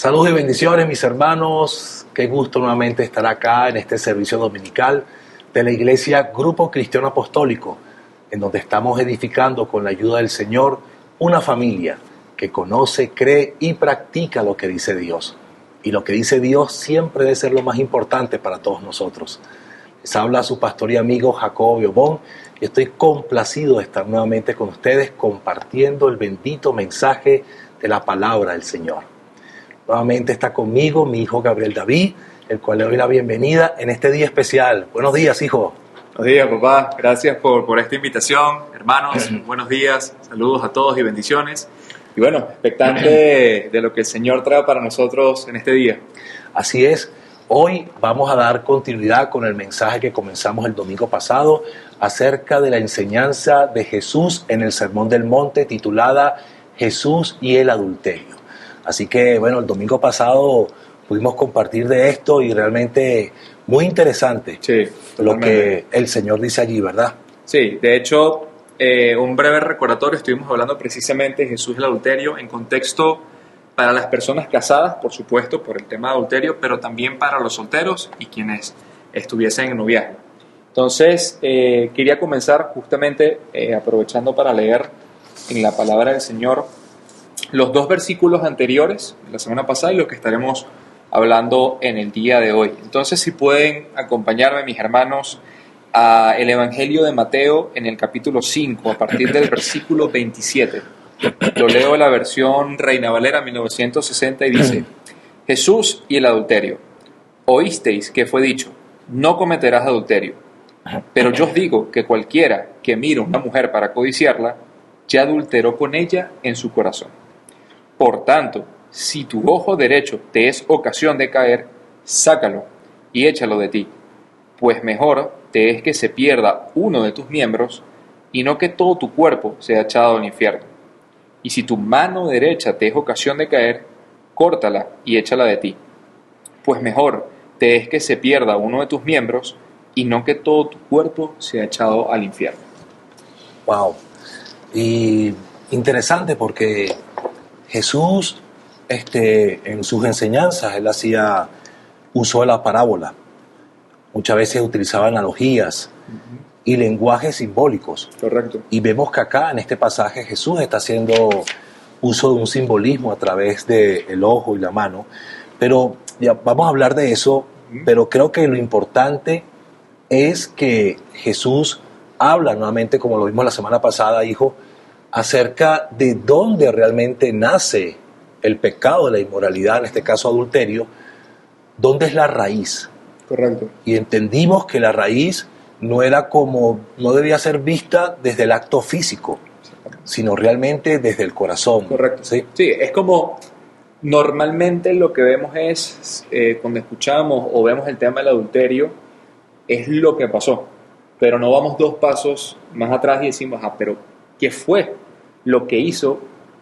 Saludos y bendiciones, mis hermanos. Qué gusto nuevamente estar acá en este servicio dominical de la Iglesia Grupo Cristiano Apostólico, en donde estamos edificando con la ayuda del Señor una familia que conoce, cree y practica lo que dice Dios. Y lo que dice Dios siempre debe ser lo más importante para todos nosotros. Les habla su pastor y amigo Jacobo Bon y estoy complacido de estar nuevamente con ustedes compartiendo el bendito mensaje de la palabra del Señor. Nuevamente está conmigo mi hijo Gabriel David, el cual le doy la bienvenida en este día especial. Buenos días, hijo. Buenos días, papá. Gracias por esta invitación. Hermanos, buenos días. Saludos a todos y bendiciones. Y bueno, expectante de lo que el Señor trae para nosotros en este día. Así es. Hoy vamos a dar continuidad con el mensaje que comenzamos el domingo pasado acerca de la enseñanza de Jesús en el Sermón del Monte titulada Jesús y el adulterio. Así que, bueno, el domingo pasado pudimos compartir de esto y realmente muy interesante lo que el Señor dice allí, ¿verdad? Sí, de hecho, un breve recordatorio, estuvimos hablando precisamente de Jesús y el adulterio en contexto para las personas casadas, por supuesto, por el tema de adulterio, pero también para los solteros y quienes estuviesen en noviazgo. Entonces, quería comenzar justamente aprovechando para leer en la palabra del Señor los dos versículos anteriores, la semana pasada, y lo que estaremos hablando en el día de hoy. Entonces, si pueden acompañarme, mis hermanos, a el Evangelio de Mateo en el capítulo 5, a partir del versículo 27. Lo leo en la versión Reina Valera 1960 y dice: Jesús y el adulterio. Oísteis que fue dicho, no cometerás adulterio. Pero yo os digo que cualquiera que mire a una mujer para codiciarla, ya adulteró con ella en su corazón. Por tanto, si tu ojo derecho te es ocasión de caer, sácalo y échalo de ti, pues mejor te es que se pierda uno de tus miembros y no que todo tu cuerpo sea echado al infierno. Y si tu mano derecha te es ocasión de caer, córtala y échala de ti, pues mejor te es que se pierda uno de tus miembros y no que todo tu cuerpo sea echado al infierno. Wow. Y interesante porque Jesús, en sus enseñanzas, él hacía uso de la parábola. Muchas veces utilizaba analogías y lenguajes simbólicos. Correcto. Y vemos que acá, en este pasaje, Jesús está haciendo uso de un simbolismo a través del ojo y la mano. Pero ya vamos a hablar de eso, pero creo que lo importante es que Jesús habla nuevamente, como lo vimos la semana pasada, hijo, acerca de dónde realmente nace el pecado de la inmoralidad, en este caso adulterio, dónde es la raíz. Correcto. Y entendimos que la raíz no debía ser vista desde el acto físico, sino realmente desde el corazón. Correcto. Sí, es como normalmente lo que vemos es, cuando escuchamos o vemos el tema del adulterio, es lo que pasó, pero no vamos dos pasos más atrás y decimos, pero ¿qué fue lo que hizo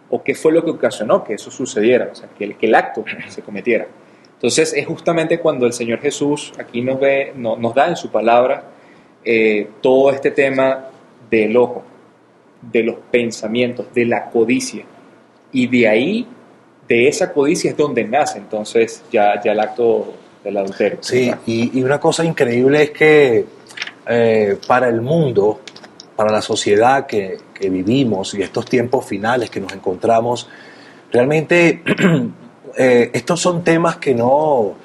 o qué fue lo que ocasionó que eso sucediera? O sea, que el acto se cometiera. Entonces es justamente cuando el Señor Jesús aquí nos da en su palabra todo este tema del ojo, de los pensamientos, de la codicia. Y de ahí, de esa codicia es donde nace entonces ya el acto del adulterio. Sí, y una cosa increíble es que para el mundo, para la sociedad que vivimos y estos tiempos finales que nos encontramos, realmente estos son temas que no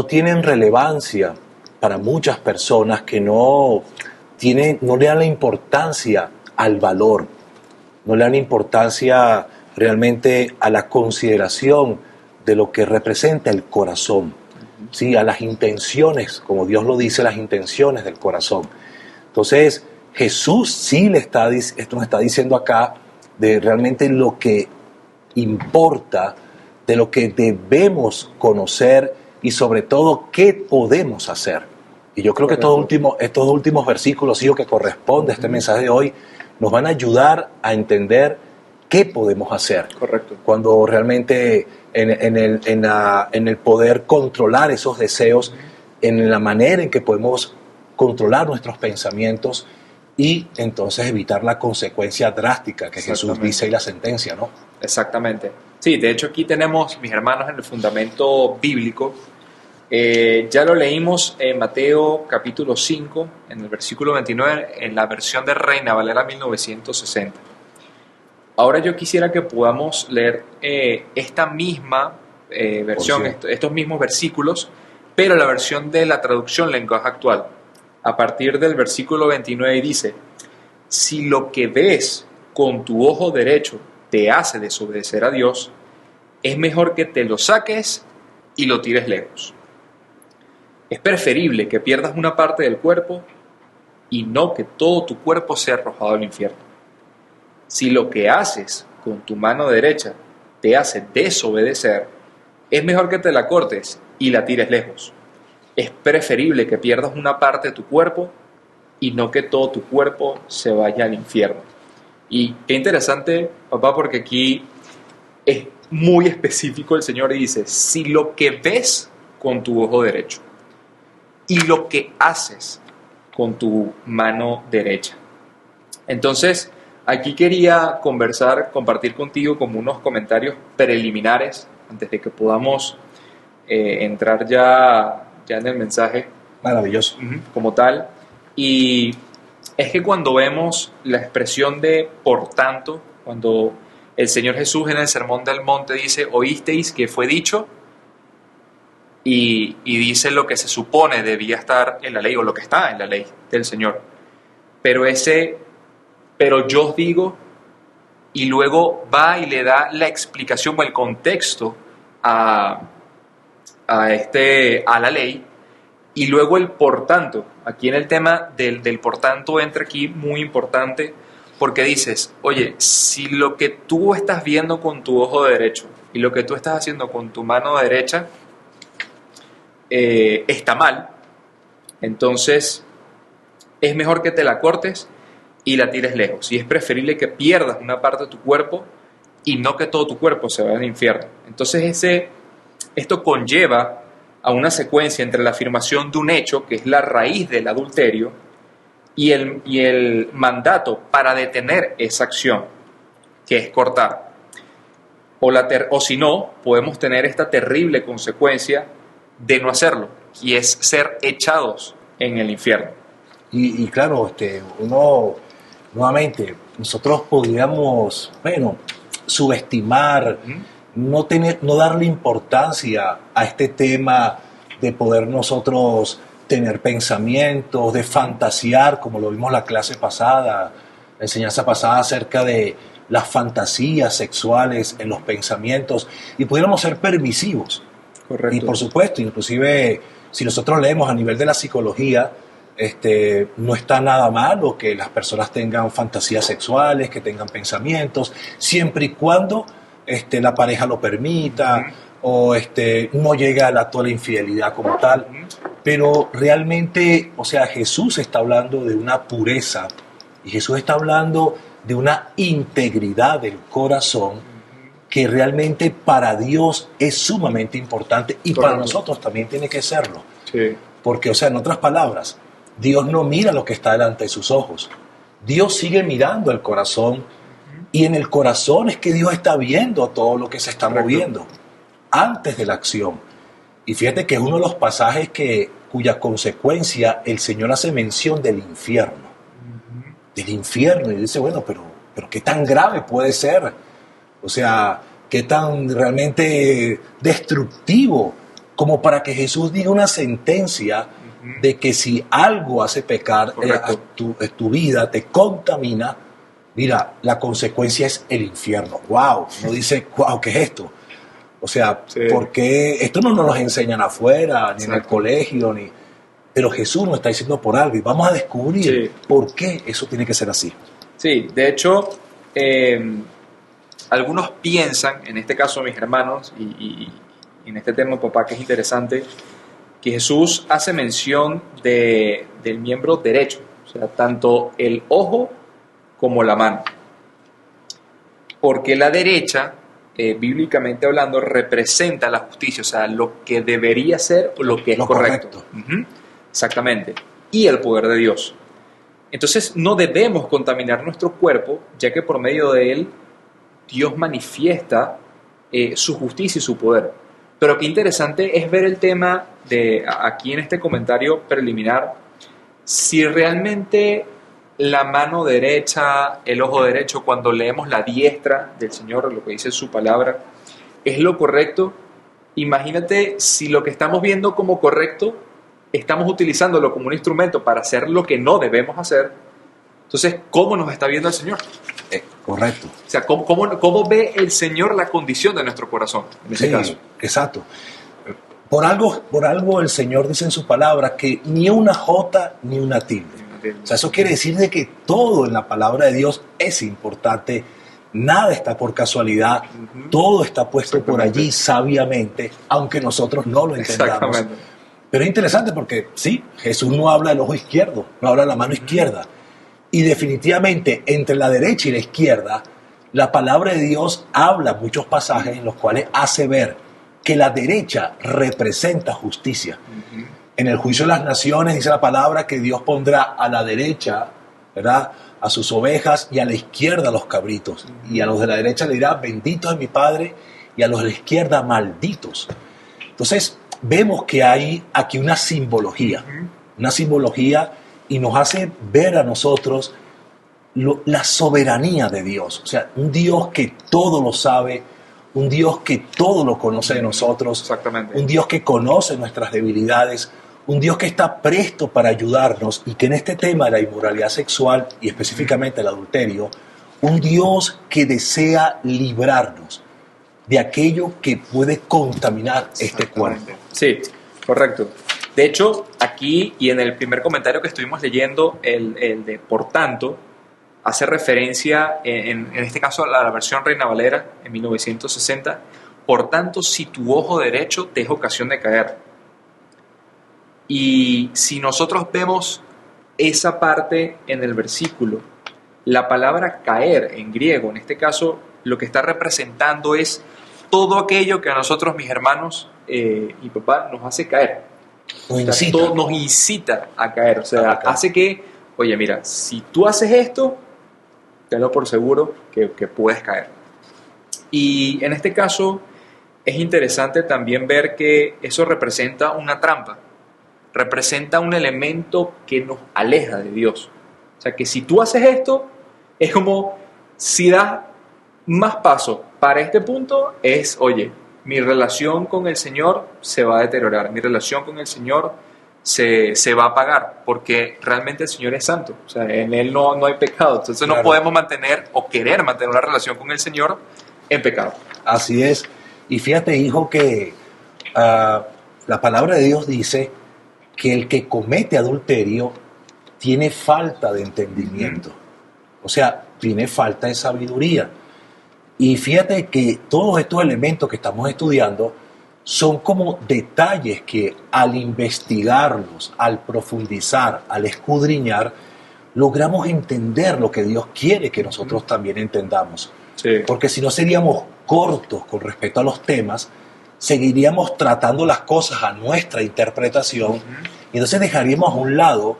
tienen relevancia para muchas personas, que no le dan la importancia al valor, no le dan importancia realmente a la consideración de lo que representa el corazón, ¿sí? A las intenciones, como Dios lo dice, las intenciones del corazón. Entonces, Jesús sí nos está diciendo acá de realmente lo que importa, de lo que debemos conocer y sobre todo qué podemos hacer. Y yo creo que estos últimos versículos, hijo, que corresponde a este mensaje de hoy, nos van a ayudar a entender qué podemos hacer. Correcto. Cuando realmente en el poder controlar esos deseos, en la manera en que podemos controlar nuestros pensamientos y entonces evitar la consecuencia drástica que Jesús dice y la sentencia, ¿no? Exactamente. Sí, de hecho aquí tenemos, mis hermanos, en el fundamento bíblico, ya lo leímos en Mateo capítulo 5, en el versículo 29, en la versión de Reina Valera 1960. Ahora yo quisiera que podamos leer esta misma versión, estos mismos versículos, pero la versión de la traducción lenguaje actual. A partir del versículo 29 dice: si lo que ves con tu ojo derecho te hace desobedecer a Dios, es mejor que te lo saques y lo tires lejos. Es preferible que pierdas una parte del cuerpo y no que todo tu cuerpo sea arrojado al infierno. Si lo que haces con tu mano derecha te hace desobedecer, es mejor que te la cortes y la tires lejos. Es preferible que pierdas una parte de tu cuerpo y no que todo tu cuerpo se vaya al infierno. Y qué interesante, papá, porque aquí es muy específico. El Señor dice: si lo que ves con tu ojo derecho y lo que haces con tu mano derecha. Entonces, aquí quería compartir contigo como unos comentarios preliminares antes de que podamos entrar ya en el mensaje. Maravilloso. Como tal. Y es que cuando vemos la expresión de por tanto, cuando el Señor Jesús en el Sermón del Monte dice: oísteis que fue dicho, y dice lo que se supone debía estar en la ley, o lo que está en la ley del Señor. Pero yo os digo, y luego va y le da la explicación o el contexto a la ley, y luego el por tanto. Aquí en el tema del por tanto entra aquí muy importante, porque dices: oye, si lo que tú estás viendo con tu ojo derecho y lo que tú estás haciendo con tu mano derecha está mal, entonces es mejor que te la cortes y la tires lejos. Y es preferible que pierdas una parte de tu cuerpo y no que todo tu cuerpo se vaya al infierno. Entonces esto conlleva a una secuencia entre la afirmación de un hecho, que es la raíz del adulterio, y el mandato para detener esa acción, que es cortar. O si no, podemos tener esta terrible consecuencia de no hacerlo, y es ser echados en el infierno. Y claro, uno, nuevamente, nosotros podríamos, subestimar, no darle importancia a este tema de poder nosotros tener pensamientos, de fantasear, como lo vimos en la clase pasada, la enseñanza pasada acerca de las fantasías sexuales en los pensamientos, y pudiéramos ser permisivos. Correcto. Y por supuesto, inclusive si nosotros leemos a nivel de la psicología, no está nada malo que las personas tengan fantasías sexuales, que tengan pensamientos, siempre y cuando la pareja lo permita, o no llegue a la actual infidelidad como tal. Pero realmente, o sea, Jesús está hablando de una pureza, y Jesús está hablando de una integridad del corazón que realmente para Dios es sumamente importante, y para nosotros también tiene que serlo. Sí. Porque, o sea, en otras palabras, Dios no mira lo que está delante de sus ojos. Dios sigue mirando el corazón, y en el corazón es que Dios está viendo todo lo que se está moviendo antes de la acción. Y fíjate que es uno de los pasajes cuya consecuencia el Señor hace mención del infierno. Del infierno. Y dice, bueno, pero ¿qué tan grave puede ser? O sea, ¿qué tan realmente destructivo como para que Jesús diga una sentencia de que si algo hace pecar tu vida, te contamina? Mira, la consecuencia es el infierno. ¡Wow! Uno dice, ¡wow! ¿Qué es esto? O sea, porque esto no nos lo enseñan afuera, ni en el colegio, pero Jesús nos está diciendo por algo, y vamos a descubrir por qué eso tiene que ser así. Sí, de hecho, algunos piensan, en este caso mis hermanos, y en este tema, papá, que es interesante, que Jesús hace mención del miembro derecho, o sea, tanto el ojo como la mano. Porque la derecha, bíblicamente hablando, representa la justicia, o sea, lo que debería ser o lo que es correcto. Exactamente. Y el poder de Dios. Entonces no debemos contaminar nuestro cuerpo, ya que por medio de él Dios manifiesta su justicia y su poder. Pero qué interesante es ver el tema de aquí en este comentario preliminar, si realmente la mano derecha, el ojo derecho, cuando leemos la diestra del Señor, lo que dice su palabra, es lo correcto. Imagínate si lo que estamos viendo como correcto, estamos utilizándolo como un instrumento para hacer lo que no debemos hacer. Entonces, ¿cómo nos está viendo el Señor? Correcto. O sea, ¿cómo ve el Señor la condición de nuestro corazón en ese caso? Exacto. Por algo el Señor dice en su palabra que ni una jota ni una tilde. O sea, eso quiere decir de que todo en la palabra de Dios es importante. Nada está por casualidad. Todo está puesto por allí sabiamente, aunque nosotros no lo entendamos. Pero es interesante porque, sí, Jesús no habla del ojo izquierdo, no habla de la mano izquierda. Y definitivamente entre la derecha y la izquierda, la palabra de Dios habla muchos pasajes en los cuales hace ver que la derecha representa justicia. En el juicio de las naciones dice la palabra que Dios pondrá a la derecha, ¿verdad?, a sus ovejas, y a la izquierda a los cabritos. Y a los de la derecha le dirá, benditos es mi Padre, y a los de la izquierda, malditos. Entonces, vemos que hay aquí una simbología, y nos hace ver a nosotros la soberanía de Dios. O sea, un Dios que todo lo sabe, un Dios que todo lo conoce de nosotros, un Dios que conoce nuestras debilidades, un Dios que está presto para ayudarnos, y que en este tema de la inmoralidad sexual y específicamente el adulterio, un Dios que desea librarnos de aquello que puede contaminar este cuerpo. Sí, correcto. De hecho, aquí y en el primer comentario que estuvimos leyendo, el de por tanto, hace referencia, en este caso, a la versión Reina Valera, en 1960, por tanto, si tu ojo derecho te es ocasión de caer. Y si nosotros vemos esa parte en el versículo, la palabra caer en griego, en este caso, lo que está representando es todo aquello que a nosotros, mis hermanos y papá, nos hace caer. Todo nos incita a caer. O sea, hace que, oye, mira, si tú haces esto, tenlo por seguro que puedes caer. Y en este caso, es interesante también ver que eso representa una trampa. Representa un elemento que nos aleja de Dios. O sea, que si tú haces esto, es como si das más paso para este punto, es, oye, mi relación con el Señor se va a deteriorar, mi relación con el Señor se va a apagar, porque realmente el Señor es santo, o sea, en Él no hay pecado. Entonces no podemos mantener o querer mantener una relación con el Señor en pecado. Así es. Y fíjate, hijo, que la palabra de Dios dice que el que comete adulterio tiene falta de entendimiento. O sea, tiene falta de sabiduría. Y fíjate que todos estos elementos que estamos estudiando son como detalles que al investigarlos, al profundizar, al escudriñar, logramos entender lo que Dios quiere que nosotros también entendamos. Sí. Porque si no seríamos cortos con respecto a los temas, seguiríamos tratando las cosas a nuestra interpretación, y entonces dejaríamos a un lado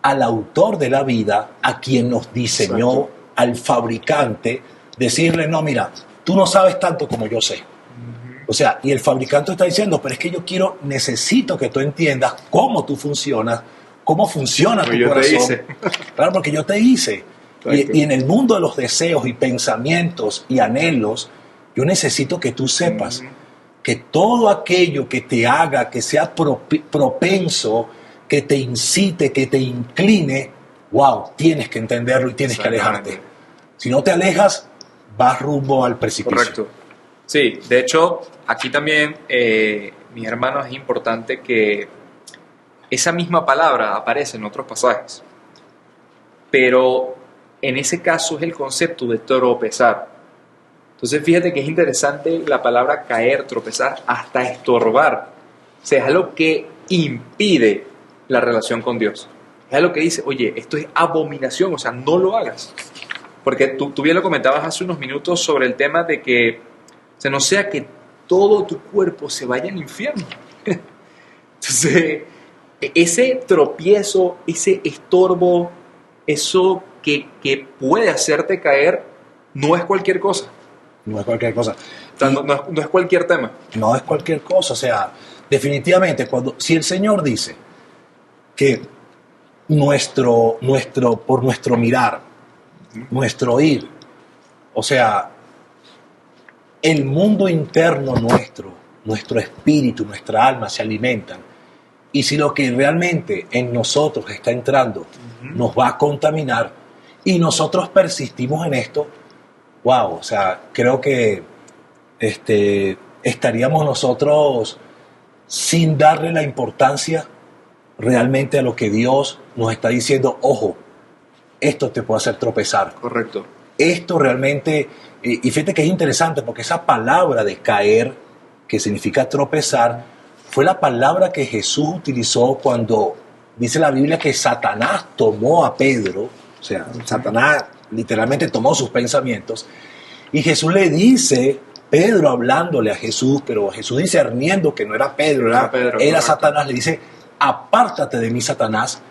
al autor de la vida, a quien nos diseñó, al fabricante, decirle, no, mira, tú no sabes tanto como yo sé. O sea, y el fabricante está diciendo, pero es que necesito que tú entiendas cómo tú funcionas, cómo funciona tu corazón. Claro, porque yo te hice. Y en el mundo de los deseos y pensamientos y anhelos, yo necesito que tú sepas que todo aquello que te haga, que sea propenso, que te incite, que te incline, wow, tienes que entenderlo y tienes que alejarte. Si no te alejas, vas rumbo al precipicio. Correcto. Sí, de hecho, aquí también, mis hermanos, es importante que esa misma palabra aparece en otros pasajes. Pero en ese caso es el concepto de tropezar. Entonces, fíjate que es interesante la palabra caer, tropezar, hasta estorbar. O sea, es algo que impide la relación con Dios. Es algo que dice, oye, esto es abominación, o sea, no lo hagas. Porque tú bien lo comentabas hace unos minutos sobre el tema de que, o sea, no sea que todo tu cuerpo se vaya al infierno. Entonces, ese tropiezo, ese estorbo, eso que puede hacerte caer no es cualquier cosa. No es cualquier cosa. O sea, no es cualquier tema. No es cualquier cosa. O sea, definitivamente, si el Señor dice que por nuestro mirar, nuestro oír, o sea, el mundo interno nuestro espíritu, nuestra alma se alimentan. Y si lo que realmente en nosotros está entrando nos va a contaminar y nosotros persistimos en esto, wow, o sea, creo que estaríamos nosotros sin darle la importancia realmente a lo que Dios nos está diciendo. Ojo, esto te puede hacer tropezar. Correcto. Esto realmente, y fíjate que es interesante porque esa palabra de caer, que significa tropezar, fue la palabra que Jesús utilizó cuando dice la Biblia que Satanás tomó a Pedro, o sea, Satanás literalmente tomó sus pensamientos, y Jesús le dice, Pedro hablándole a Jesús, pero Jesús discerniendo que no era Pedro, era Satanás, le dice, apártate de mí, Satanás,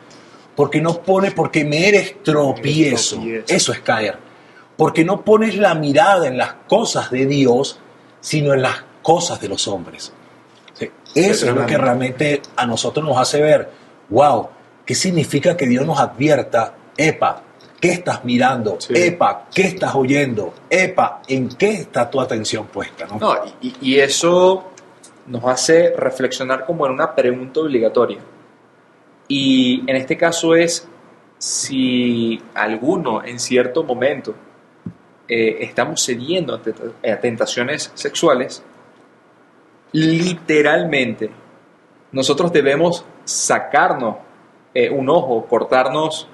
porque me eres tropiezo. Eso es caer. Porque no pones la mirada en las cosas de Dios, sino en las cosas de los hombres. Sí, eso es lo que realmente a nosotros nos hace ver, wow, ¿qué significa que Dios nos advierta? Epa, ¿qué estás mirando? Sí. Epa, ¿qué estás oyendo? Epa, ¿en qué está tu atención puesta? No, y eso nos hace reflexionar como en una pregunta obligatoria. Y en este caso es si alguno en cierto momento estamos cediendo a tentaciones sexuales, literalmente nosotros debemos sacarnos un ojo, cortarnos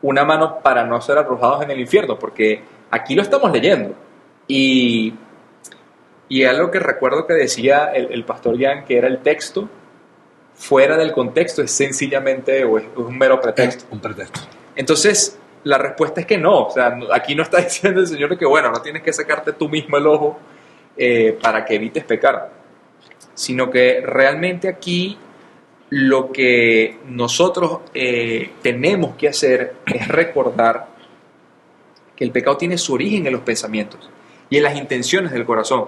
una mano para no ser arrojados en el infierno, porque aquí lo estamos leyendo. Y algo que recuerdo que decía el pastor Jan, que era el texto, fuera del contexto es sencillamente o es un mero pretexto. Un pretexto. Entonces, la respuesta es que no. O sea, aquí no está diciendo el Señor que, bueno, no tienes que sacarte tú mismo el ojo para que evites pecar, sino que realmente aquí lo que nosotros tenemos que hacer es recordar que el pecado tiene su origen en los pensamientos y en las intenciones del corazón.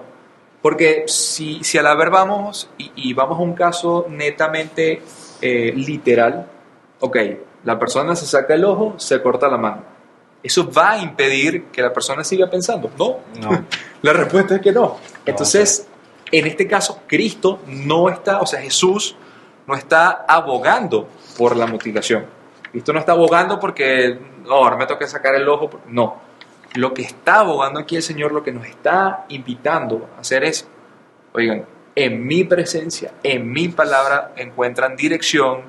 Porque si a la ver vamos y vamos a un caso netamente literal, ok, la persona se saca el ojo, se corta la mano. ¿Eso va a impedir que la persona siga pensando? No. La respuesta es que no. Entonces, en este caso, Cristo no está, o sea, Jesús no está abogando por la mutilación. Cristo no está abogando porque, no, ahora me toca sacar el ojo. No. Lo que está abogando aquí el Señor, lo que nos está invitando a hacer es, oigan, en mi presencia, en mi palabra encuentran dirección,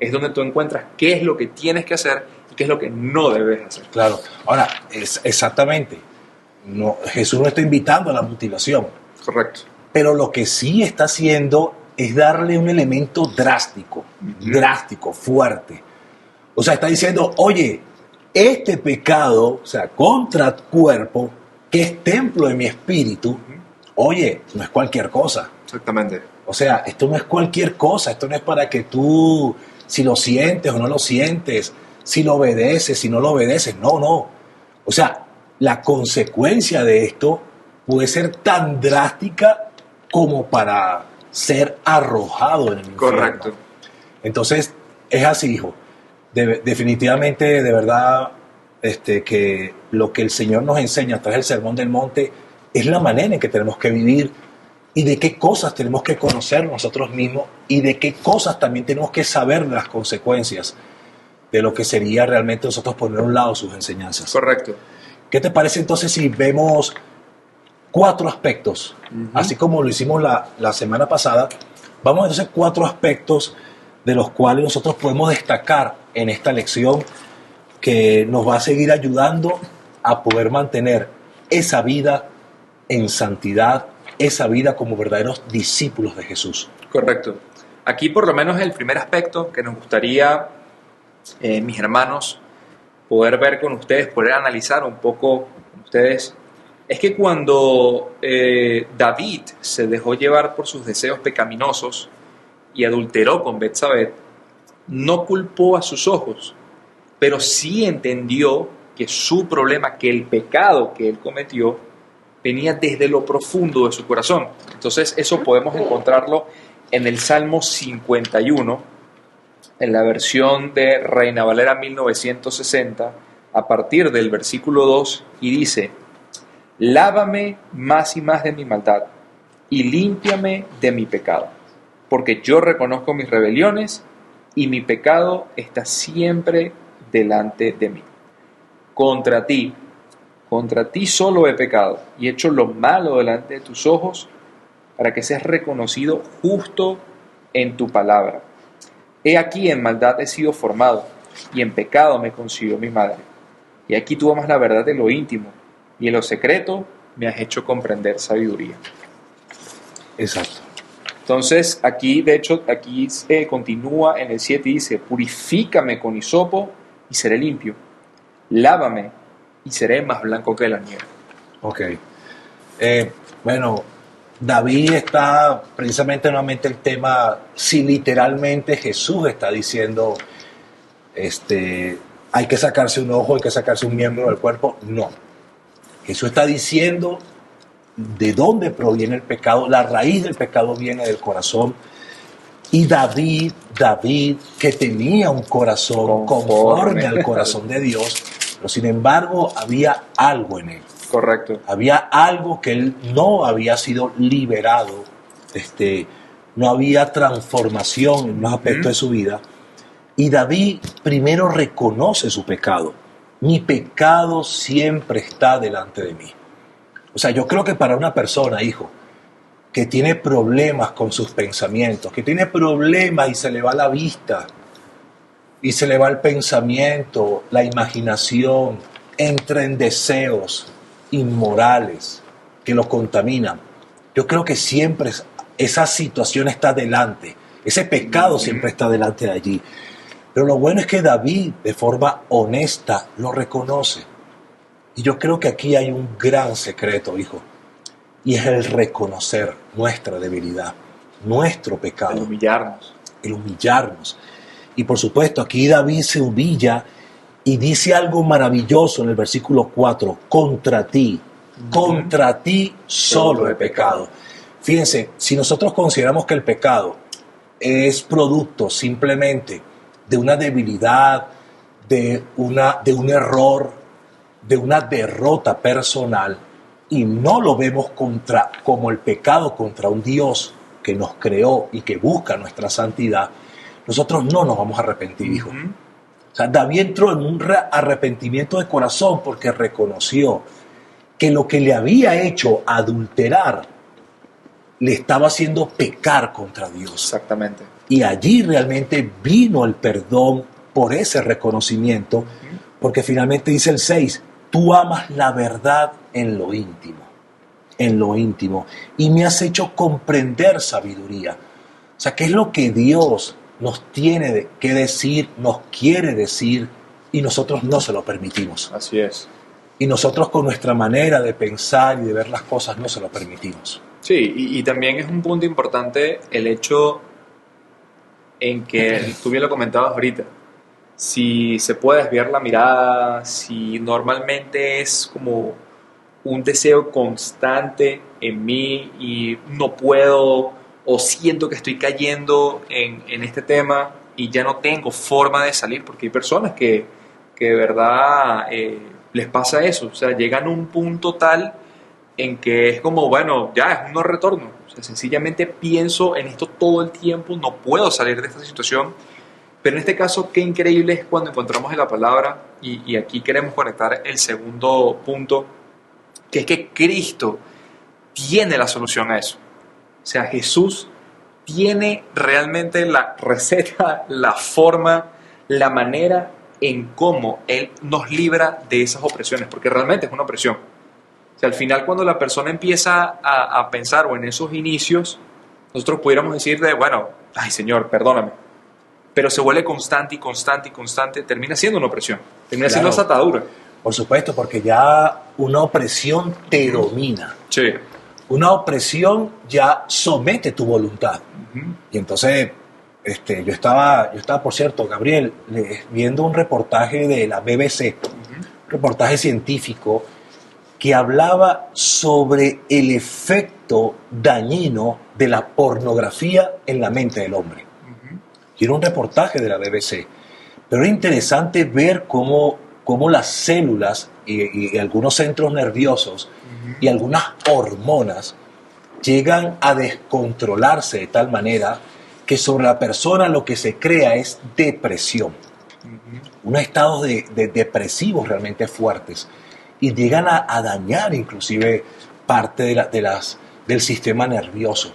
es donde tú encuentras qué es lo que tienes que hacer y qué es lo que no debes hacer. Claro. Ahora, exactamente. No, Jesús no está invitando a la mutilación. Correcto. Pero lo que sí está haciendo es darle un elemento drástico, fuerte. O sea, está diciendo, oye, este pecado, o sea, contra tu cuerpo, que es templo de mi espíritu, oye, no es cualquier cosa. Exactamente. O sea, esto no es cualquier cosa, esto no es para que tú, si lo sientes o no lo sientes, si lo obedeces, si no lo obedeces, no. O sea, la consecuencia de esto puede ser tan drástica como para ser arrojado en el infierno. Correcto. Entonces, es así, hijo. Definitivamente, de verdad, que lo que el Señor nos enseña a través del Sermón del Monte es la manera en que tenemos que vivir y de qué cosas tenemos que conocer nosotros mismos y de qué cosas también tenemos que saber de las consecuencias de lo que sería realmente nosotros poner a un lado sus enseñanzas. Correcto. ¿Qué te parece entonces si vemos 4 aspectos? Así como lo hicimos la semana pasada, vamos entonces 4 aspectos de los cuales nosotros podemos destacar en esta lección que nos va a seguir ayudando a poder mantener esa vida en santidad, esa vida como verdaderos discípulos de Jesús. Correcto. Aquí por lo menos el primer aspecto que nos gustaría, mis hermanos, poder ver con ustedes, poder analizar un poco con ustedes, es que cuando David se dejó llevar por sus deseos pecaminosos y adulteró con Betsabé, no culpó a sus ojos, pero sí entendió que su problema, que el pecado que él cometió, venía desde lo profundo de su corazón. Entonces eso podemos encontrarlo en el Salmo 51, en la versión de Reina Valera 1960, a partir del versículo 2, y dice: lávame más y más de mi maldad, y límpiame de mi pecado, porque yo reconozco mis rebeliones, y mi pecado está siempre delante de mí. Contra ti solo he pecado, y he hecho lo malo delante de tus ojos, para que seas reconocido justo en tu palabra. He aquí en maldad he sido formado, y en pecado me concibió mi madre. Y aquí tú amas la verdad de lo íntimo, y en lo secreto me has hecho comprender sabiduría. Exacto. Entonces, aquí, de hecho, continúa en el 7 y dice: purifícame con hisopo y seré limpio. Lávame y seré más blanco que la nieve. Ok. Bueno, David está precisamente nuevamente el tema, si literalmente Jesús está diciendo, hay que sacarse un ojo, hay que sacarse un miembro del cuerpo. No. Jesús está diciendo de dónde proviene el pecado. La raíz del pecado viene del corazón. Y David, que tenía un corazón conforme al corazón de Dios, pero sin embargo había algo en él. Correcto. Había algo que él no había sido liberado, no había transformación en los aspectos de su vida. Y David primero reconoce su pecado. Mi pecado siempre está delante de mí. O sea, yo creo que para una persona, hijo, que tiene problemas con sus pensamientos, que tiene problemas y se le va la vista, y se le va el pensamiento, la imaginación, entra en deseos inmorales que lo contaminan. Yo creo que siempre esa situación está delante, ese pecado siempre está delante de allí. Pero lo bueno es que David, de forma honesta, lo reconoce. Y yo creo que aquí hay un gran secreto, hijo, y es el reconocer nuestra debilidad, nuestro pecado. El humillarnos. El humillarnos. Y por supuesto, aquí David se humilla y dice algo maravilloso en el versículo 4, contra ti solo he pecado. Fíjense, si nosotros consideramos que el pecado es producto simplemente de una debilidad, de un error, de una derrota personal, y no lo vemos como el pecado contra un Dios que nos creó y que busca nuestra santidad, nosotros no nos vamos a arrepentir, hijo. O sea, David entró en un arrepentimiento de corazón porque reconoció que lo que le había hecho adulterar le estaba haciendo pecar contra Dios. Exactamente. Y allí realmente vino el perdón por ese reconocimiento, porque finalmente dice el 6, tú amas la verdad en lo íntimo, y me has hecho comprender sabiduría. O sea, ¿qué es lo que Dios nos tiene que decir, nos quiere decir, y nosotros no se lo permitimos? Así es. Y nosotros con nuestra manera de pensar y de ver las cosas no se lo permitimos. Sí, y también es un punto importante el hecho en que tú bien lo comentabas ahorita, si se puede desviar la mirada, si normalmente es como un deseo constante en mí y no puedo o siento que estoy cayendo en este tema y ya no tengo forma de salir, porque hay personas que de verdad les pasa eso, o sea, llegan a un punto tal en que es como, bueno, ya es un no retorno, o sea, sencillamente pienso en esto todo el tiempo, no puedo salir de esta situación. Pero en este caso, qué increíble es cuando encontramos en la palabra, y aquí queremos conectar el segundo punto, que es que Cristo tiene la solución a eso. O sea, Jesús tiene realmente la receta, la forma, la manera en cómo Él nos libra de esas opresiones, porque realmente es una opresión. O sea, al final cuando la persona empieza a pensar, o en esos inicios, nosotros pudiéramos decir bueno, ay Señor, perdóname. Pero se vuelve constante y constante y constante, termina siendo una opresión, termina siendo esa atadura. Por supuesto, porque ya una opresión te domina. Sí. Una opresión ya somete tu voluntad. Y entonces yo estaba, por cierto, Gabriel, viendo un reportaje de la BBC, un reportaje científico que hablaba sobre el efecto dañino de la pornografía en la mente del hombre. Y era un reportaje de la BBC. Pero era interesante ver cómo las células y algunos centros nerviosos y algunas hormonas llegan a descontrolarse de tal manera que sobre la persona lo que se crea es depresión. Unos estados de depresivos realmente fuertes. Y llegan a dañar inclusive parte del sistema nervioso.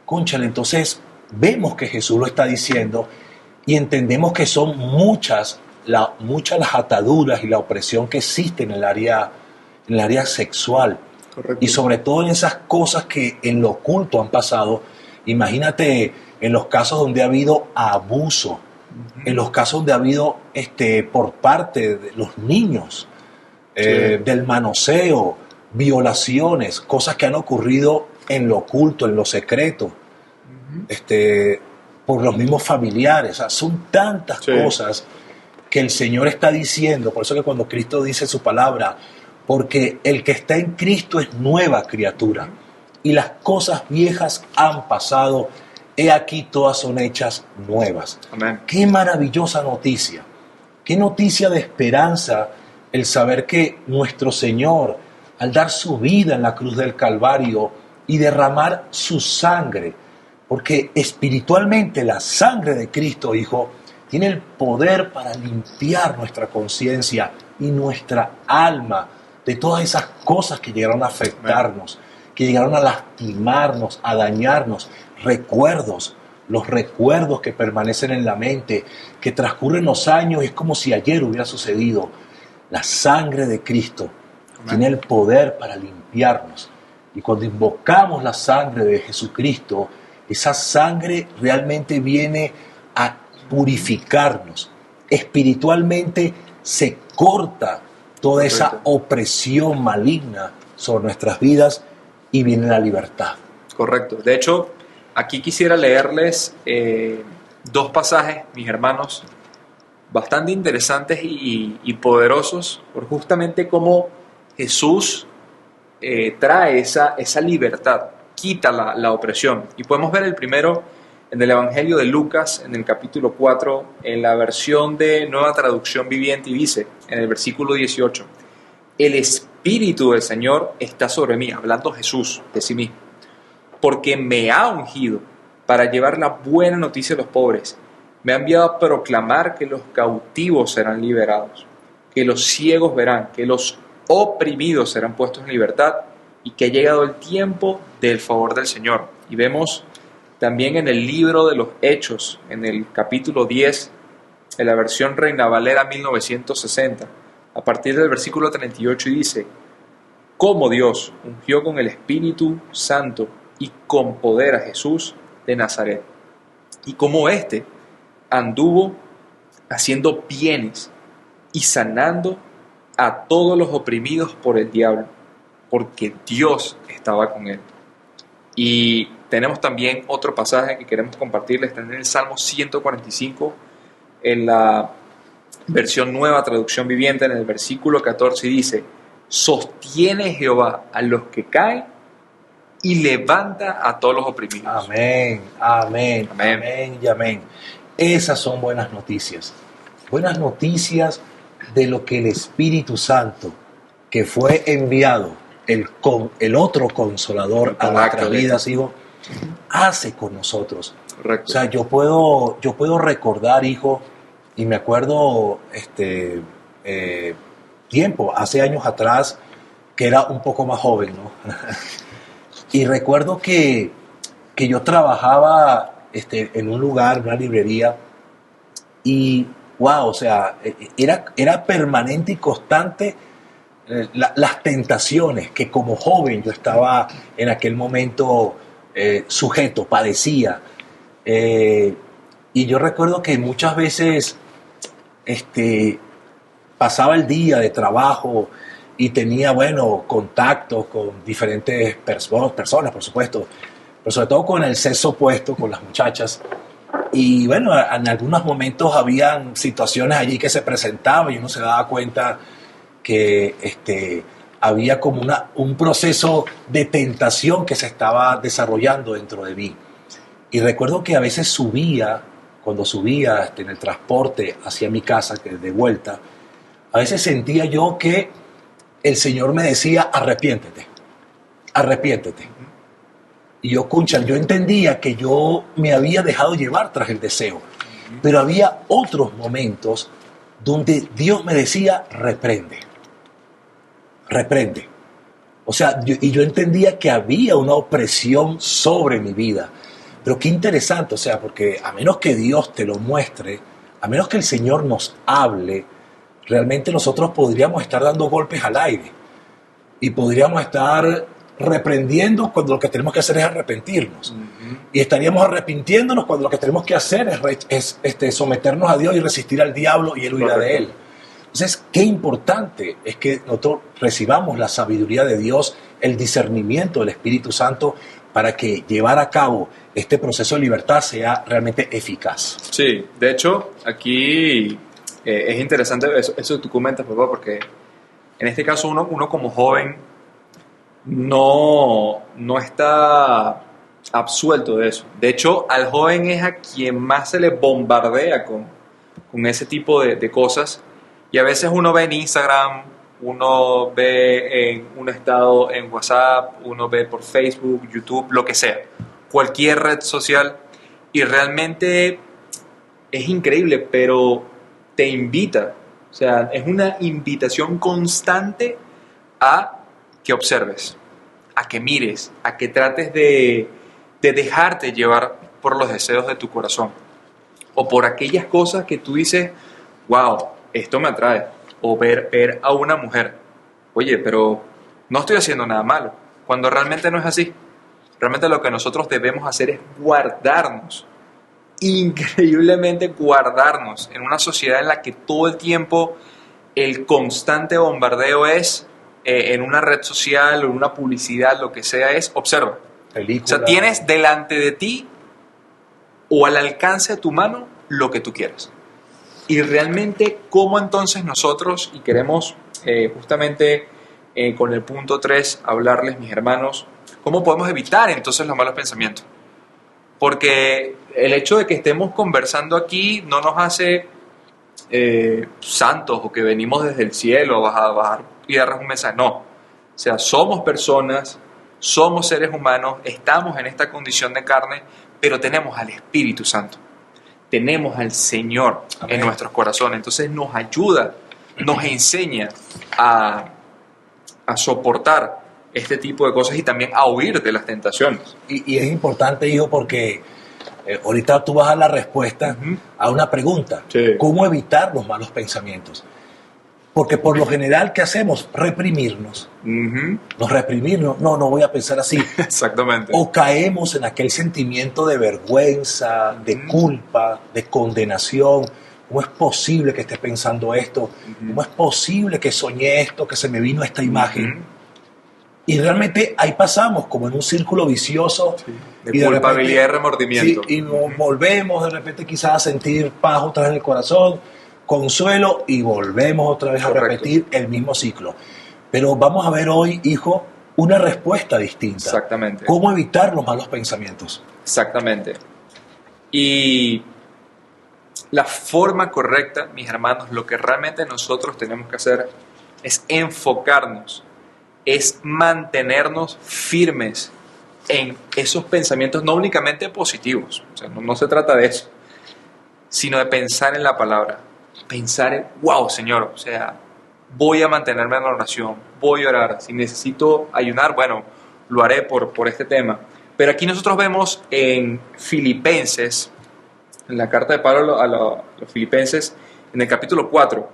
Cónchale, entonces vemos que Jesús lo está diciendo y entendemos que son muchas las ataduras y la opresión que existen en el área sexual. Correcto. Y sobre todo en esas cosas que en lo oculto han pasado. Imagínate en los casos donde ha habido abuso, en los casos donde ha habido por parte de los niños, del manoseo, violaciones, cosas que han ocurrido en lo oculto, en lo secreto, por los mismos familiares. O sea, son tantas cosas que el Señor está diciendo. Por eso que cuando Cristo dice su palabra, porque el que está en Cristo es nueva criatura y las cosas viejas han pasado, he aquí todas son hechas nuevas. Amén. Qué maravillosa noticia, qué noticia de esperanza el saber que nuestro Señor, al dar su vida en la cruz del Calvario y derramar su sangre, porque espiritualmente la sangre de Cristo, Hijo, tiene el poder para limpiar nuestra conciencia y nuestra alma de todas esas cosas que llegaron a afectarnos, que llegaron a lastimarnos, a dañarnos, recuerdos, los recuerdos que permanecen en la mente, que transcurren los años y es como si ayer hubiera sucedido. La sangre de Cristo tiene el poder para limpiarnos. Y cuando invocamos la sangre de Jesucristo, esa sangre realmente viene a purificarnos. Espiritualmente se corta toda esa opresión maligna sobre nuestras vidas y viene la libertad. Correcto. De hecho, aquí quisiera leerles dos pasajes, mis hermanos, bastante interesantes y poderosos, por justamente cómo Jesús trae esa libertad, quita la opresión. Y podemos ver el primero en el Evangelio de Lucas, en el capítulo 4, en la versión de Nueva Traducción Viviente, y dice, en el versículo 18, el Espíritu del Señor está sobre mí, hablando Jesús de sí mismo, porque me ha ungido para llevar la buena noticia a los pobres. Me ha enviado a proclamar que los cautivos serán liberados, que los ciegos verán, que los oprimidos serán puestos en libertad y que ha llegado el tiempo del favor del Señor. Y vemos también en el libro de los Hechos, en el capítulo 10, en la versión Reina Valera 1960, a partir del versículo 38, y dice, cómo Dios ungió con el Espíritu Santo y con poder a Jesús de Nazaret, y cómo éste anduvo haciendo bienes y sanando a todos los oprimidos por el diablo, porque Dios estaba con él. Y tenemos también otro pasaje que queremos compartirles, está en el Salmo 145, en la versión Nueva Traducción Viviente, en el versículo 14, y dice, sostiene Jehová a los que caen y levanta a todos los oprimidos. Amén, amén, Amén. amén y amén. Esas son buenas noticias. Buenas noticias de lo que el Espíritu Santo, que fue enviado, el otro consolador a nuestras vidas, hijo, hace con nosotros. Correcto. O sea, yo puedo recordar, hijo, y me acuerdo tiempo, hace años atrás, que era un poco más joven, ¿no? Y recuerdo que yo trabajaba en un lugar, en una librería, y wow, o sea, era permanente y constante las tentaciones que como joven yo estaba en aquel momento sujeto, padecía. Y yo recuerdo que muchas veces pasaba el día de trabajo y tenía, bueno, contactos con diferentes personas, por supuesto, pero sobre todo con el sexo opuesto, con las muchachas. Y bueno, en algunos momentos habían situaciones allí que se presentaban y uno se daba cuenta que había como un proceso de tentación que se estaba desarrollando dentro de mí. Y recuerdo que a veces cuando subía en el transporte hacia mi casa, que de vuelta, a veces sentía yo que el Señor me decía, arrepiéntete, arrepiéntete. Y yo, concha, yo entendía que yo me había dejado llevar tras el deseo, pero había otros momentos donde Dios me decía, reprende, reprende. O sea, yo entendía que había una opresión sobre mi vida. Pero qué interesante, o sea, porque a menos que Dios te lo muestre, a menos que el Señor nos hable, realmente nosotros podríamos estar dando golpes al aire y podríamos estar reprendiendo cuando lo que tenemos que hacer es arrepentirnos. Y estaríamos arrepintiéndonos cuando lo que tenemos que hacer es someternos a Dios y resistir al diablo y él huirá de él. Entonces, qué importante es que nosotros recibamos la sabiduría de Dios, el discernimiento del Espíritu Santo para que llevar a cabo este proceso de libertad sea realmente eficaz. Sí, de hecho, aquí es interesante eso que tú comentas, papá, porque en este caso uno como joven no está absuelto de eso. De hecho, al joven es a quien más se le bombardea con ese tipo de cosas. Y a veces uno ve en Instagram, uno ve en un estado en WhatsApp, uno ve por Facebook, YouTube, lo que sea, cualquier red social, y realmente es increíble, pero te invita, o sea, es una invitación constante a que observes, a que mires, a que trates de dejarte llevar por los deseos de tu corazón, o por aquellas cosas que tú dices, wow, esto me atrae, o ver a una mujer, oye, pero no estoy haciendo nada malo, cuando realmente no es así. Realmente lo que nosotros debemos hacer es guardarnos, increíblemente guardarnos en una sociedad en la que todo el tiempo el constante bombardeo es en una red social o en una publicidad, lo que sea, es observa. Película. O sea, tienes delante de ti o al alcance de tu mano lo que tú quieras. Y realmente, ¿cómo entonces nosotros, y queremos justamente con el punto 3 hablarles, mis hermanos, cómo podemos evitar entonces los malos pensamientos? Porque el hecho de que estemos conversando aquí no nos hace santos o que venimos desde el cielo a bajar y darles un mensaje. No. O sea, somos personas, somos seres humanos, estamos en esta condición de carne, pero tenemos al Espíritu Santo. Tenemos al Señor en nuestros corazones. Entonces nos ayuda, nos enseña a soportar este tipo de cosas y también a huir de las tentaciones. Y es importante, hijo, porque ahorita tú vas a la respuesta a una pregunta. Sí. ¿Cómo evitar los malos pensamientos? Porque por lo general, ¿qué hacemos? Reprimirnos. Nos reprimimos. No voy a pensar así. Exactamente. O caemos en aquel sentimiento de vergüenza, de culpa, de condenación. ¿Cómo es posible que esté pensando esto? ¿Cómo es posible que soñé esto, que se me vino esta imagen? Y realmente ahí pasamos como en un círculo vicioso. Sí. De culpabilidad y remordimiento. Sí, y nos volvemos de repente quizás a sentir paz otra vez en el corazón, consuelo, y volvemos otra vez. Correcto. A repetir el mismo ciclo. Pero vamos a ver hoy, hijo, una respuesta distinta. Exactamente. ¿Cómo evitar los malos pensamientos? Exactamente. Y la forma correcta, mis hermanos, lo que realmente nosotros tenemos que hacer es enfocarnos, es mantenernos firmes en esos pensamientos, no únicamente positivos, o sea, no se trata de eso, sino de pensar en la palabra, pensar en, wow, Señor, o sea, voy a mantenerme en la oración, voy a orar, si necesito ayunar, bueno, lo haré por este tema. Pero aquí nosotros vemos en Filipenses, en la carta de Pablo a los Filipenses, en el capítulo 4,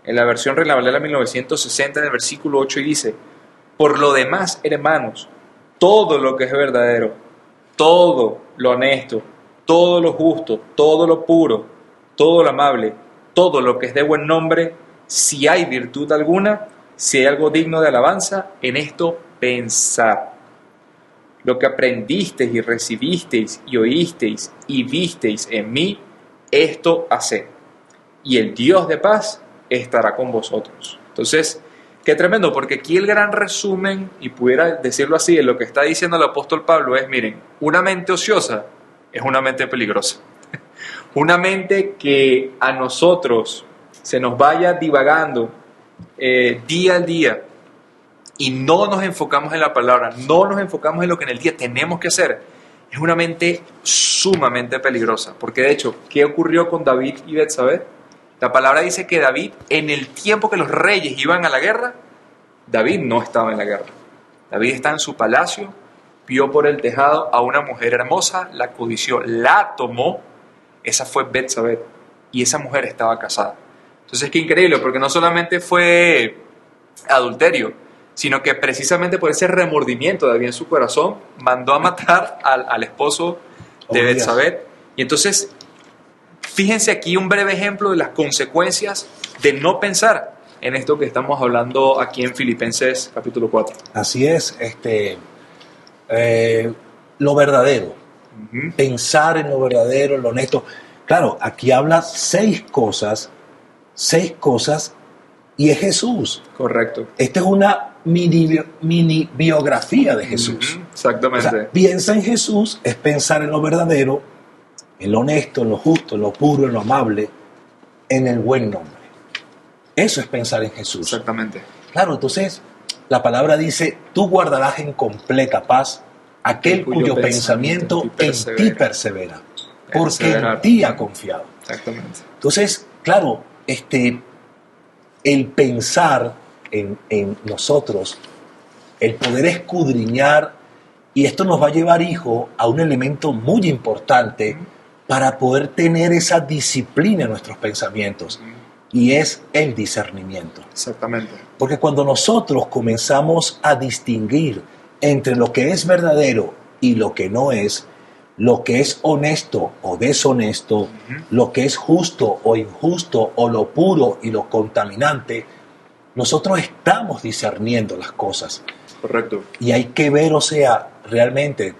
en la versión Reina Valera 1960, en el versículo 8, y dice: por lo demás, hermanos, todo lo que es verdadero, todo lo honesto, todo lo justo, todo lo puro, todo lo amable, todo lo que es de buen nombre, si hay virtud alguna, si hay algo digno de alabanza, en esto pensar. lo que aprendisteis y recibisteis y oísteis y visteis en mí, esto haced, y el Dios de paz estará con vosotros. Entonces, qué tremendo, porque aquí el gran resumen, y pudiera decirlo así, de lo que está diciendo el apóstol Pablo es, miren, una mente ociosa es una mente peligrosa. Una mente que a nosotros se nos vaya divagando día al día y no nos enfocamos en la palabra, no nos enfocamos en lo que en el día tenemos que hacer, es una mente sumamente peligrosa. Porque de hecho, ¿qué ocurrió con David y Betsabé? La palabra dice que David, en el tiempo que los reyes iban a la guerra, David no estaba en la guerra. David está en su palacio, vio por el tejado a una mujer hermosa, la codició, la tomó. Esa fue Betsabé, y esa mujer estaba casada. Entonces, qué increíble, porque no solamente fue adulterio, sino que precisamente por ese remordimiento de David en su corazón, mandó a matar al esposo de Betsabé. Y entonces, fíjense aquí un breve ejemplo de las consecuencias de no pensar en esto que estamos hablando aquí en Filipenses capítulo 4. Así es, lo verdadero, pensar en lo verdadero, en lo honesto. Claro, aquí habla seis cosas, y es Jesús. Correcto. Esta es una mini biografía de Jesús. Exactamente. O sea, piensa en Jesús, es pensar en lo verdadero, en lo honesto, en lo justo, en lo puro, en lo amable, en el buen nombre. Eso es pensar en Jesús. Exactamente. Claro, entonces la palabra dice, tú guardarás en completa paz aquel cuyo pensamiento en ti persevera, porque en ti ha confiado. Exactamente. Entonces, claro, el pensar en nosotros, el poder escudriñar, y esto nos va a llevar, hijo, a un elemento muy importante para poder tener esa disciplina en nuestros pensamientos, y es el discernimiento. Exactamente. Porque cuando nosotros comenzamos a distinguir entre lo que es verdadero y lo que no es, lo que es honesto o deshonesto, lo que es justo o injusto, o lo puro y lo contaminante, nosotros estamos discerniendo las cosas. Correcto. Y hay que ver, o sea, realmente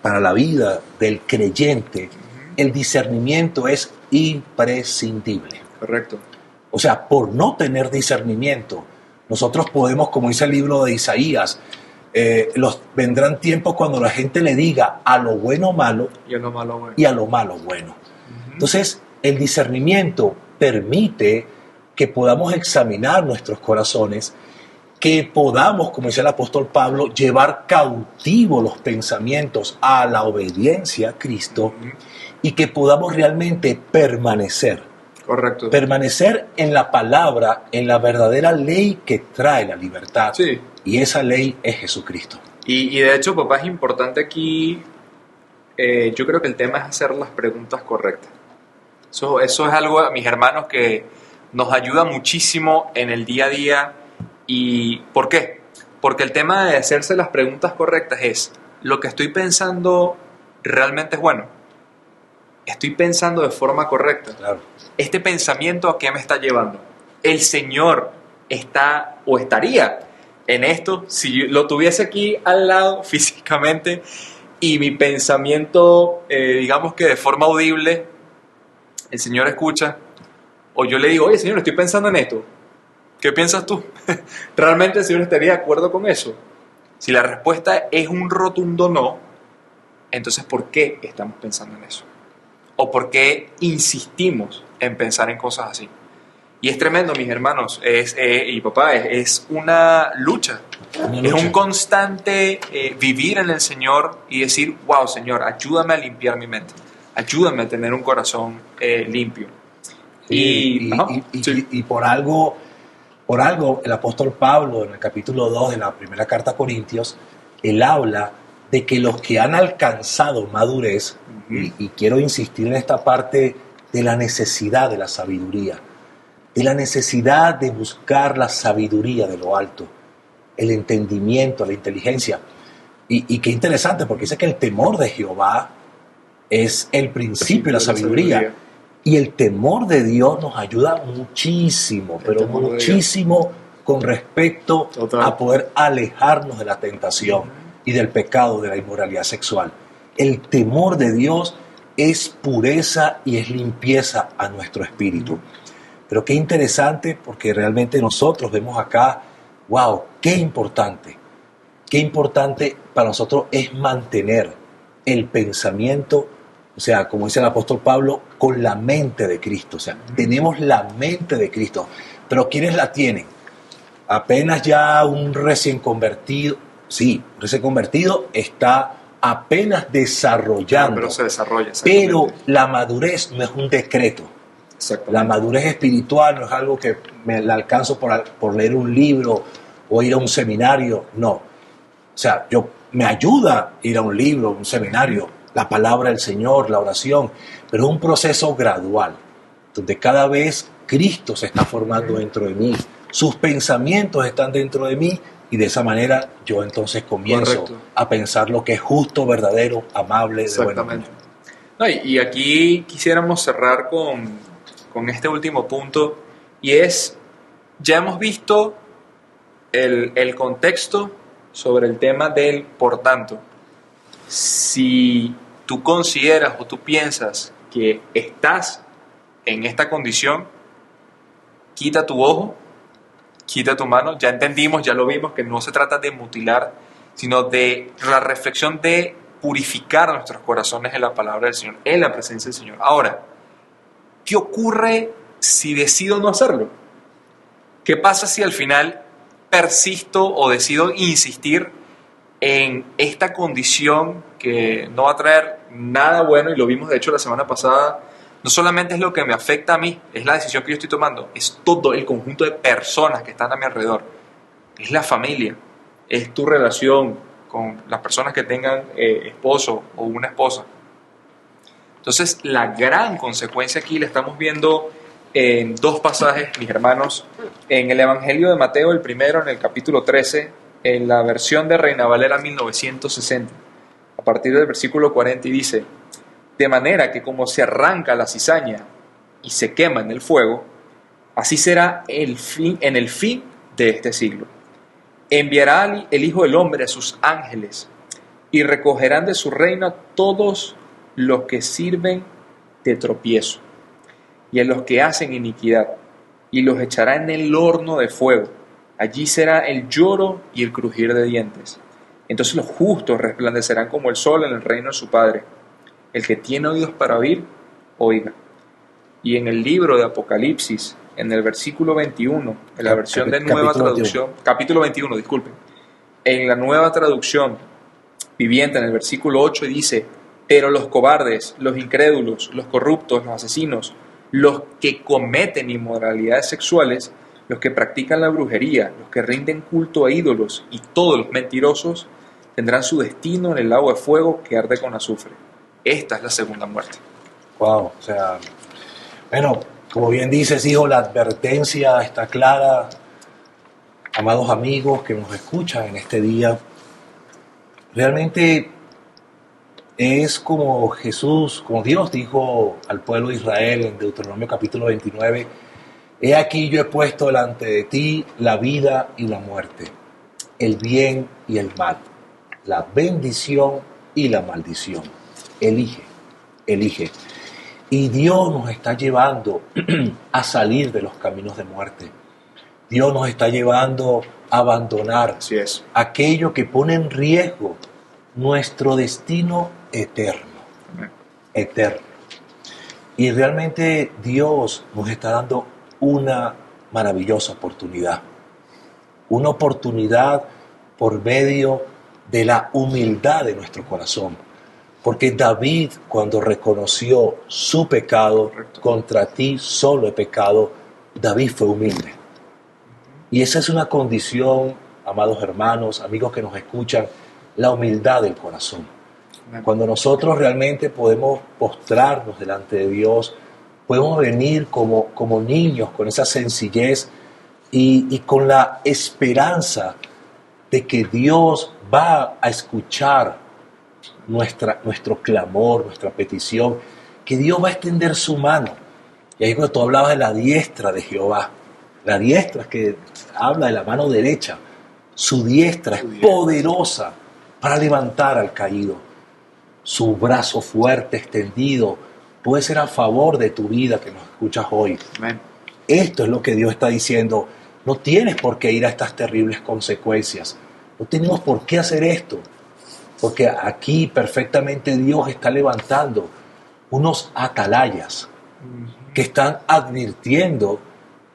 para la vida del creyente, el discernimiento es imprescindible. Correcto. O sea, por no tener discernimiento, nosotros podemos, como dice el libro de Isaías, vendrán tiempos cuando la gente le diga a lo bueno malo y a lo malo bueno. Y a lo malo bueno. Entonces, el discernimiento permite que podamos examinar nuestros corazones, que podamos, como dice el apóstol Pablo, llevar cautivos los pensamientos a la obediencia a Cristo, y que podamos realmente permanecer. Correcto. Permanecer en la palabra, en la verdadera ley que trae la libertad. Sí. Y esa ley es Jesucristo. Y de hecho, papá, es importante aquí, yo creo que el tema es hacer las preguntas correctas. Eso es algo, mis hermanos, que nos ayuda muchísimo en el día a día. ¿Y por qué? Porque el tema de hacerse las preguntas correctas es, ¿lo que estoy pensando realmente es bueno? ¿Estoy pensando de forma correcta? Claro. ¿Este pensamiento a qué me está llevando? ¿El Señor está o estaría en esto? Si lo tuviese aquí al lado físicamente y mi pensamiento, digamos que de forma audible, el Señor escucha, o yo le digo, oye Señor, estoy pensando en esto, ¿qué piensas tú? ¿Realmente el Señor estaría de acuerdo con eso? Si la respuesta es un rotundo no, entonces ¿por qué estamos pensando en eso? ¿O por qué insistimos en pensar en cosas así? Y es tremendo, mis hermanos, y papá, es una lucha. Es un constante vivir en el Señor y decir, wow, Señor, ayúdame a limpiar mi mente. Ayúdame a tener un corazón limpio. Y por algo el apóstol Pablo, en el capítulo 2 de la primera carta a Corintios, él habla de que los que han alcanzado madurez, y quiero insistir en esta parte de la necesidad de la sabiduría, de la necesidad de buscar la sabiduría de lo alto, el entendimiento, la inteligencia. Y qué interesante, porque dice que el temor de Jehová es el principio de la sabiduría. Y el temor de Dios nos ayuda muchísimo, pero muchísimo con respecto a poder alejarnos de la tentación. y del pecado de la inmoralidad sexual. El temor de Dios es pureza y es limpieza a nuestro espíritu. Pero qué interesante, porque realmente nosotros vemos acá, wow, qué importante para nosotros es mantener el pensamiento, o sea, como dice el apóstol Pablo, con la mente de Cristo. O sea, tenemos la mente de Cristo, pero ¿quiénes la tienen? Apenas ya un recién convertido, sí, un recién convertido está apenas desarrollando, pero se desarrolla. Pero la madurez no es un decreto. La madurez espiritual no es algo que me la alcanzo por leer un libro o ir a un seminario, no. O sea, me ayuda ir a un libro, un seminario, la palabra del Señor, la oración, pero es un proceso gradual, donde cada vez Cristo se está formando dentro de mí, sus pensamientos están dentro de mí, y de esa manera yo entonces comienzo a pensar lo que es justo, verdadero, amable, de buena opinión. No, y aquí quisiéramos cerrar con este último punto, y es, ya hemos visto el contexto sobre el tema del por tanto. Si tú consideras o tú piensas que estás en esta condición, quita tu ojo, quita tu mano. Ya entendimos, ya lo vimos, que no se trata de mutilar, sino de la reflexión de purificar nuestros corazones en la palabra del Señor, en la presencia del Señor. Ahora, ¿qué ocurre si decido no hacerlo? ¿Qué pasa si al final persisto o decido insistir en esta condición que no va a traer nada bueno? Y lo vimos de hecho la semana pasada. No solamente es lo que me afecta a mí, es la decisión que yo estoy tomando, es todo el conjunto de personas que están a mi alrededor. Es la familia, es tu relación con las personas que tengan esposo o una esposa. Entonces, la gran consecuencia aquí la estamos viendo en dos pasajes, mis hermanos. En el Evangelio de Mateo, el primero, en el capítulo 13, en la versión de Reina Valera 1960, a partir del versículo 40, y dice: de manera que como se arranca la cizaña y se quema en el fuego, así será en el fin de este siglo. Enviará el Hijo del Hombre a sus ángeles y recogerán de su reino a todos los que sirven de tropiezo y a los que hacen iniquidad, y los echará en el horno de fuego. Allí será el lloro y el crujir de dientes. Entonces los justos resplandecerán como el sol en el reino de su Padre. El que tiene oídos para oír, oiga. Y en el libro de Apocalipsis, en el versículo 21, en la versión de Nueva Traducción, capítulo 21, disculpen, en la Nueva Traducción Viviente, en el versículo 8, dice: pero los cobardes, los incrédulos, los corruptos, los asesinos, los que cometen inmoralidades sexuales, los que practican la brujería, los que rinden culto a ídolos y todos los mentirosos tendrán su destino en el lago de fuego que arde con azufre. Esta es la segunda muerte. Wow, o sea, bueno, como bien dices, hijo, la advertencia está clara. Amados amigos que nos escuchan en este día, realmente es como Jesús, como Dios dijo al pueblo de Israel en Deuteronomio capítulo 29, he aquí yo he puesto delante de ti la vida y la muerte, el bien y el mal, la bendición y la maldición. Elige, elige. Y Dios nos está llevando a salir de los caminos de muerte. Dios nos está llevando a abandonar aquello que pone en riesgo nuestro destino eterno. Eterno. Y realmente Dios nos está dando una maravillosa oportunidad. Una oportunidad por medio de la humildad de nuestro corazón. Porque David, cuando reconoció su pecado, contra ti solo he pecado, David fue humilde. Y esa es una condición, amados hermanos, amigos que nos escuchan, la humildad del corazón. Cuando nosotros realmente podemos postrarnos delante de Dios, podemos venir como niños con esa sencillez y con la esperanza de que Dios va a escuchar nuestro clamor, nuestra petición, que Dios va a extender su mano. Y ahí cuando tú hablabas de la diestra de Jehová, la diestra es que habla de la mano derecha, su diestra es poderosa para levantar al caído. Su brazo fuerte, extendido, puede ser a favor de tu vida que nos escuchas hoy. Amén. Esto es lo que Dios está diciendo. No tienes por qué ir a estas terribles consecuencias. No tenemos por qué hacer esto. Porque aquí perfectamente Dios está levantando unos atalayas que están advirtiendo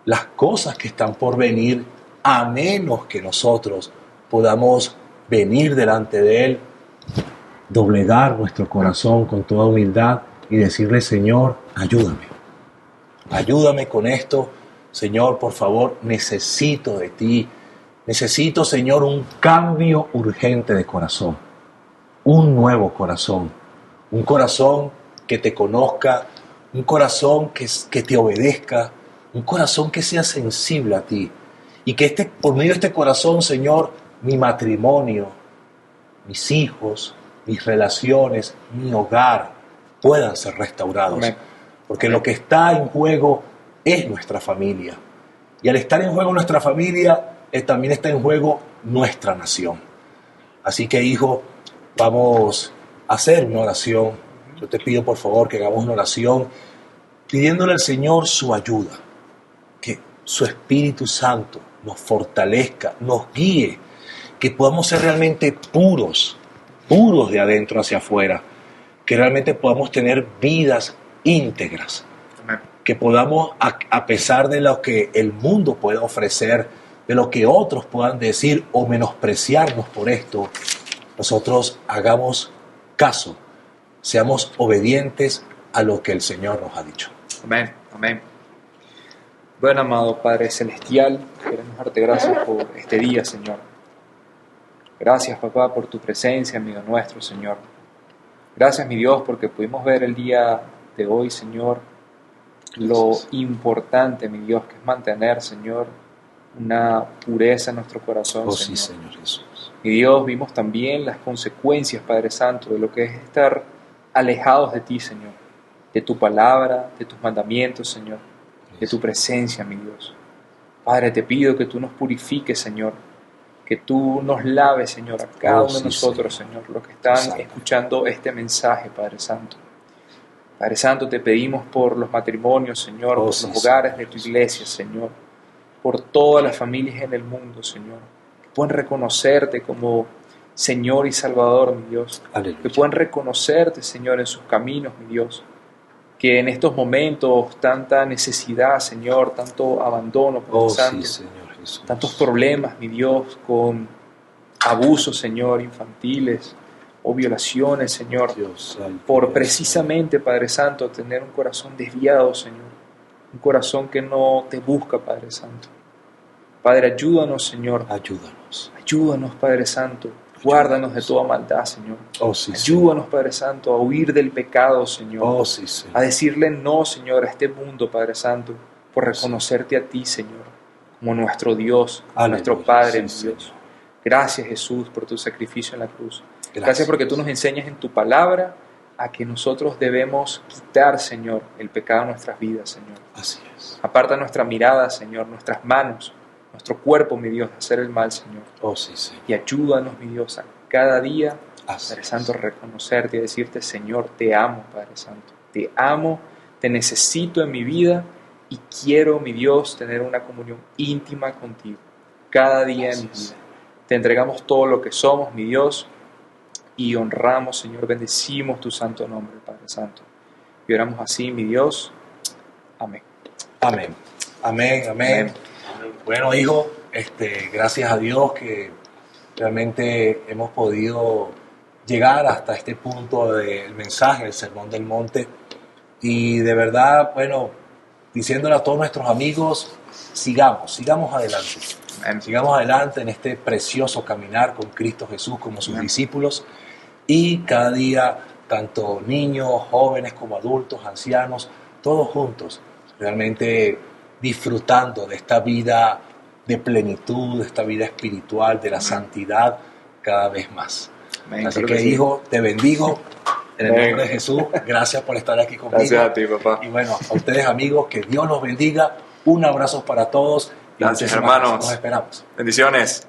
las cosas que están por venir, a menos que nosotros podamos venir delante de Él, doblegar nuestro corazón con toda humildad y decirle: Señor, ayúdame. Ayúdame con esto. Señor, por favor, necesito de ti. Necesito, Señor, un cambio urgente de corazón. Un nuevo corazón. Un corazón que te conozca. Un corazón que te obedezca. Un corazón que sea sensible a ti. Y que por medio de este corazón, Señor, mi matrimonio, mis hijos, mis relaciones, mi hogar puedan ser restaurados. Amén. Porque lo que está en juego es nuestra familia. Y al estar en juego nuestra familia, también está en juego nuestra nación. Así que, hijo, vamos a hacer una oración. Yo te pido, por favor, que hagamos una oración pidiéndole al Señor su ayuda. Que su Espíritu Santo nos fortalezca, nos guíe, que podamos ser realmente puros de adentro hacia afuera, que realmente podamos tener vidas íntegras, Amén. que podamos, a pesar de lo que el mundo pueda ofrecer, de lo que otros puedan decir o menospreciarnos por esto, nosotros hagamos caso, seamos obedientes a lo que el Señor nos ha dicho. Amén. Amén. Bueno, amado Padre Celestial, queremos darte gracias por este día, Señor. Gracias, papá, por tu presencia en medio nuestro, Señor. Gracias, mi Dios, porque pudimos ver el día de hoy, Señor, lo importante, mi Dios, que es mantener, Señor, una pureza en nuestro corazón, Oh, Señor. sí, Señor Jesús. Mi Dios, vimos también las consecuencias, Padre Santo, de lo que es estar alejados de ti, Señor, de tu palabra, de tus mandamientos, Señor, de tu presencia, mi Dios. Padre, te pido que tú nos purifiques, Señor, que tú nos laves, Señor, a cada uno de nosotros, Señor, los que están Exacto. escuchando este mensaje, Padre Santo. Padre Santo, te pedimos por los matrimonios, Señor, por Sí, los hogares Señor de tu iglesia, Señor, por todas las familias en el mundo, Señor, que puedan reconocerte como Señor y Salvador, mi Dios, Aleluya. que puedan reconocerte, Señor, en sus caminos, mi Dios, que en estos momentos tanta necesidad, Señor, tanto abandono, Padre Oh, Santo, sí, Señor Jesús. tantos problemas, mi Dios, con abusos, Señor, infantiles o violaciones, Señor, Dios santo, por Dios precisamente, Padre Santo, tener un corazón desviado, Señor, un corazón que no te busca, Padre Santo. Padre, ayúdanos, Señor, santo. Ayúdanos. ayúdanos, Padre Santo, guárdanos de toda maldad, Señor. Oh, sí, Señor. Ayúdanos, Padre Santo, a huir del pecado, Señor. Oh, sí, Señor. A decirle no, Señor, a este mundo, Padre Santo, por reconocerte a ti, Señor, como nuestro Dios, Aleluya, nuestro Padre, sí, mi Dios. Señor. Gracias, Jesús, por tu sacrificio en la cruz. Gracias. Gracias porque tú nos enseñas en tu palabra a que nosotros debemos quitar, Señor, el pecado de nuestras vidas, Señor. Así es. Aparta nuestra mirada, Señor, nuestras manos, nuestro cuerpo, mi Dios, de hacer el mal, Señor. Oh, sí, Señor. Y ayúdanos, mi Dios, a cada día, Así Padre es. Santo, reconocerte y decirte, Señor, te amo, Padre Santo. Te amo, te necesito en mi vida y quiero, mi Dios, tener una comunión íntima contigo cada día de mi Así es. vida. Te entregamos todo lo que somos, mi Dios, y honramos, Señor, bendecimos tu santo nombre, Padre Santo. Y oramos así, mi Dios. Amén. Amén. Amén, amén. Amén. Bueno, hijo, gracias a Dios que realmente hemos podido llegar hasta este punto del mensaje, el Sermón del Monte. Y de verdad, bueno, diciéndole a todos nuestros amigos, sigamos adelante. Amén. Sigamos adelante en este precioso caminar con Cristo Jesús como sus Amén. discípulos. Y cada día, tanto niños, jóvenes como adultos, ancianos, todos juntos, realmente disfrutando de esta vida de plenitud, de esta vida espiritual, de la santidad cada vez más. Amén. Así Claro que, sí. hijo, te bendigo en el Amén. nombre de Jesús. Gracias por estar aquí conmigo. Gracias a ti, papá. Y bueno, a ustedes, amigos, que Dios los bendiga. Un abrazo para todos. Y Gracias, muchísimas hermanos. Nos esperamos. Bendiciones.